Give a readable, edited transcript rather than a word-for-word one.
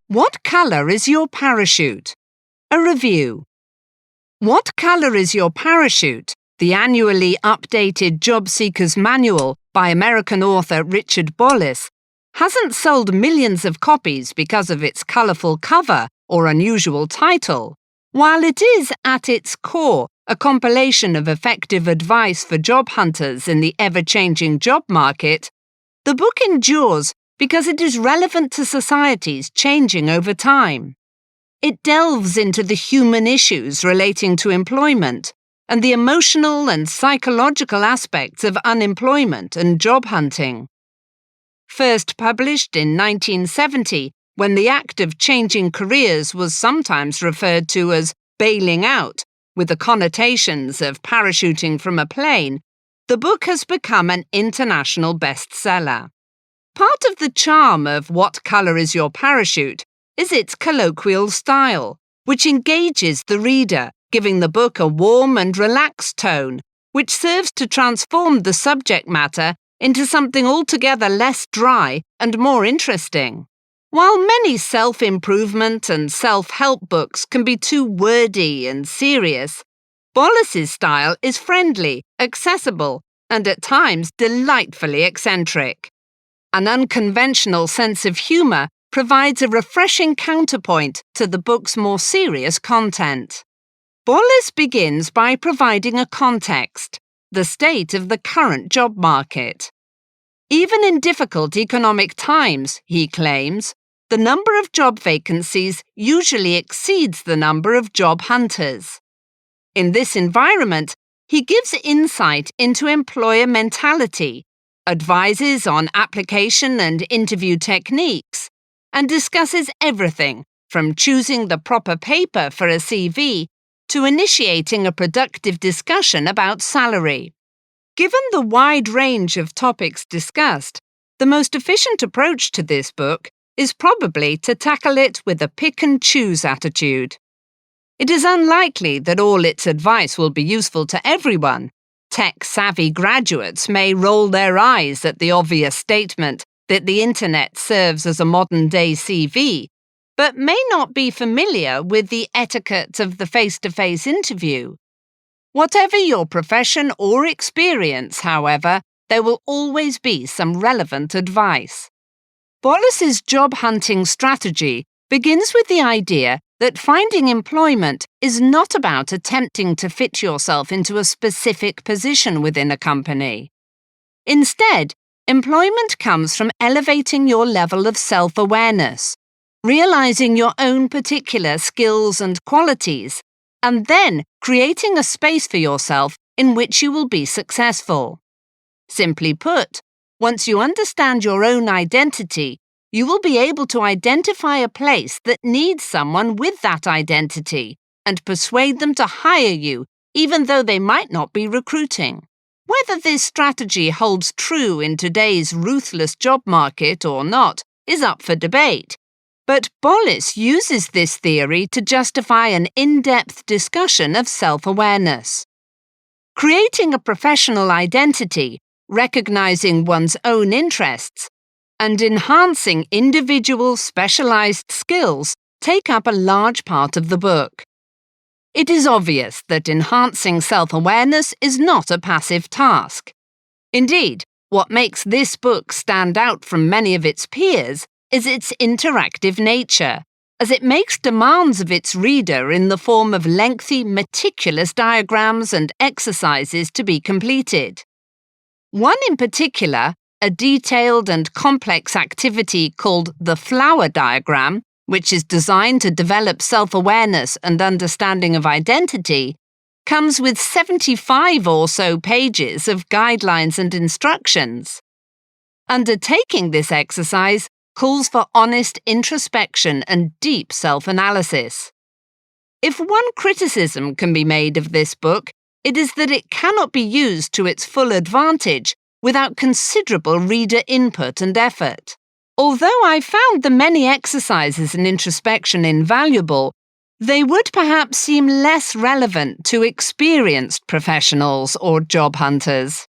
What colour is your parachute? A review. What Colour is Your Parachute? The annually updated Job Seeker's Manual by American author Richard Bolles hasn't sold millions of copies because of its colourful cover or unusual title. While it is, at its core, a compilation of effective advice for job hunters in the ever-changing job market, the book endures because it is relevant to societies changing over time. It delves into the human issues relating to employment and the emotional and psychological aspects of unemployment and job hunting. First published in 1970, when the act of changing careers was sometimes referred to as bailing out, with the connotations of parachuting from a plane, the book has become an international bestseller. Part of the charm of What Colour is Your Parachute is its colloquial style, which engages the reader, giving the book a warm and relaxed tone, which serves to transform the subject matter into something altogether less dry and more interesting. While many self-improvement and self-help books can be too wordy and serious, Bolles's style is friendly, accessible, and at times delightfully eccentric. An unconventional sense of humour provides a refreshing counterpoint to the book's more serious content. Bolles begins by providing a context, the state of the current job market. Even in difficult economic times, he claims, the number of job vacancies usually exceeds the number of job hunters. In this environment, he gives insight into employer mentality, advises on application and interview techniques, and discusses everything from choosing the proper paper for a CV to initiating a productive discussion about salary. Given the wide range of topics discussed, the most efficient approach to this book is probably to tackle it with a pick-and-choose attitude. It is unlikely that all its advice will be useful to everyone. Tech-savvy graduates may roll their eyes at the obvious statement that the internet serves as a modern-day CV, but may not be familiar with the etiquette of the face-to-face interview. Whatever your profession or experience, however, there will always be some relevant advice. Bolles's job hunting strategy begins with the idea that finding employment is not about attempting to fit yourself into a specific position within a company. Instead, employment comes from elevating your level of self-awareness, realizing your own particular skills and qualities, and then creating a space for yourself in which you will be successful. Simply put, once you understand your own identity, you will be able to identify a place that needs someone with that identity and persuade them to hire you, even though they might not be recruiting. Whether this strategy holds true in today's ruthless job market or not is up for debate, but Bolles uses this theory to justify an in-depth discussion of self-awareness. Creating a professional identity, recognizing one's own interests, and enhancing individual specialized skills take up a large part of the book. It is obvious that enhancing self-awareness is not a passive task. Indeed, what makes this book stand out from many of its peers is its interactive nature, as it makes demands of its reader in the form of lengthy, meticulous diagrams and exercises to be completed. One in particular, a detailed and complex activity called the flower diagram, which is designed to develop self-awareness and understanding of identity, comes with 75 or so pages of guidelines and instructions. Undertaking this exercise calls for honest introspection and deep self-analysis. If one criticism can be made of this book, it is that it cannot be used to its full advantage without considerable reader input and effort. Although I found the many exercises and introspection invaluable, they would perhaps seem less relevant to experienced professionals or job hunters.